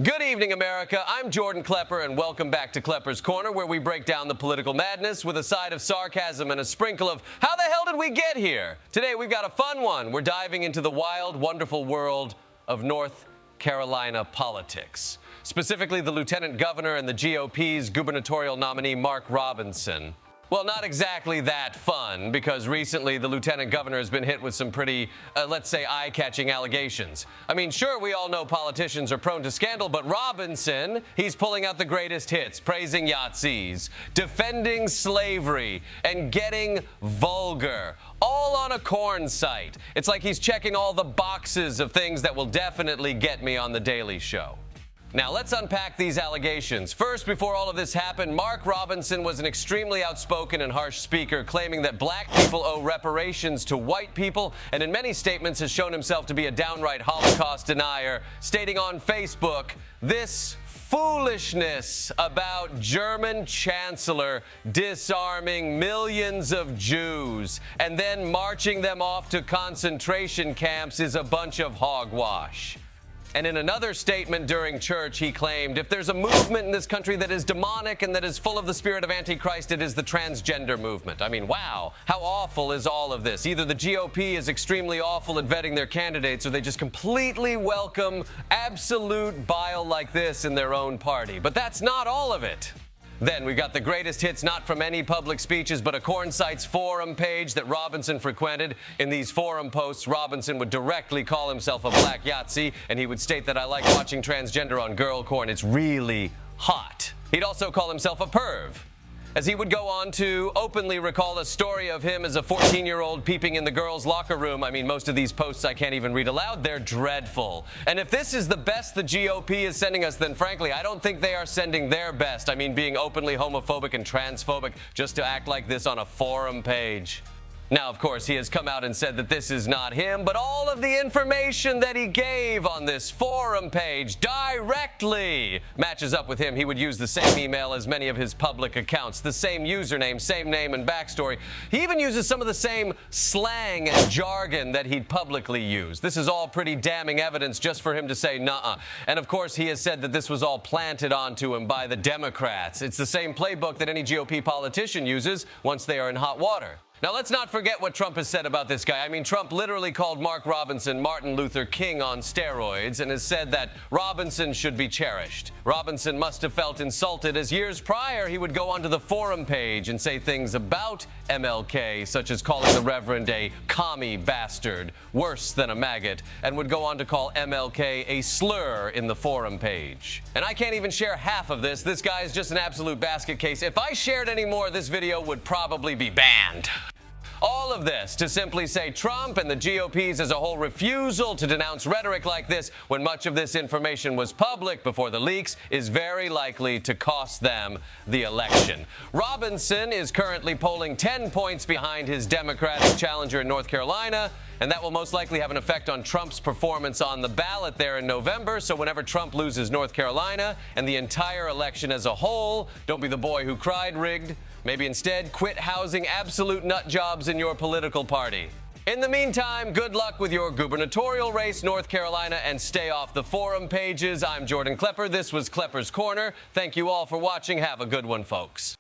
Good evening, America. I'm Jordan Klepper, and welcome back to Klepper's Corner, where we break down the political madness with a side of sarcasm and a sprinkle of how the hell did we get here? Today, we've got a fun one. We're diving into the wild, wonderful world of North Carolina politics, specifically the lieutenant governor and the GOP's gubernatorial nominee, Mark Robinson. Well, not exactly that fun, because recently the lieutenant governor has been hit with some pretty, let's say, eye-catching allegations. I mean, sure, we all know politicians are prone to scandal, but Robinson, he's pulling out the greatest hits, praising Yahtzees, defending slavery, and getting vulgar, all on a corn site. It's like he's checking all the boxes of things that will definitely get me on The Daily Show. Now, let's unpack these allegations. First, before all of this happened, Mark Robinson was an extremely outspoken and harsh speaker, claiming that black people owe reparations to white people, and in many statements has shown himself to be a downright Holocaust denier, stating on Facebook this foolishness about German chancellor disarming millions of Jews and then marching them off to concentration camps is a bunch of hogwash. And in another statement during church, he claimed, if there's a movement in this country that is demonic and that is full of the spirit of Antichrist, it is the transgender movement. I mean, wow, how awful is all of this? Either the GOP is extremely awful at vetting their candidates, or they just completely welcome absolute bile like this in their own party. But that's not all of it. Then we've got the greatest hits, not from any public speeches, but a Corn Sites forum page that Robinson frequented. In these forum posts, Robinson would directly call himself a black Yahtzee, and he would state that I like watching transgender on girl corn. It's really hot. He'd also call himself a perv, as he would go on to openly recall a story of him as a 14-year-old peeping in the girls' locker room. I mean, most of these posts I can't even read aloud. They're dreadful. And if this is the best the GOP is sending us, then frankly, I don't think they are sending their best. I mean, being openly homophobic and transphobic just to act like this on a forum page. Now, of course, he has come out and said that this is not him, but all of the information that he gave on this forum page directly matches up with him. He would use the same email as many of his public accounts, the same username, same name and backstory. He even uses some of the same slang and jargon that he'd publicly use. This is all pretty damning evidence just for him to say nuh-uh. And of course, he has said that this was all planted onto him by the Democrats. It's the same playbook that any GOP politician uses once they are in hot water. Now, let's not forget what Trump has said about this guy. I mean, Trump literally called Mark Robinson Martin Luther King on steroids and has said that Robinson should be cherished. Robinson must have felt insulted, as years prior he would go onto the forum page and say things about MLK, such as calling the Reverend a commie bastard, worse than a maggot, and would go on to call MLK a slur in the forum page. And I can't even share half of this. This guy is just an absolute basket case. If I shared any more, this video would probably be banned. All of this to simply say Trump and the GOP's as a whole refusal to denounce rhetoric like this when much of this information was public before the leaks is very likely to cost them the election. Robinson is currently polling 10 points behind his Democratic challenger in North Carolina, and that will most likely have an effect on Trump's performance on the ballot there in November. So whenever Trump loses North Carolina and the entire election as a whole, don't be the boy who cried rigged. Maybe instead quit housing absolute nut jobs in your political party. In the meantime, good luck with your gubernatorial race, North Carolina, and stay off the forum pages. I'm Jordan Klepper. This was Klepper's Corner. Thank you all for watching. Have a good one, folks.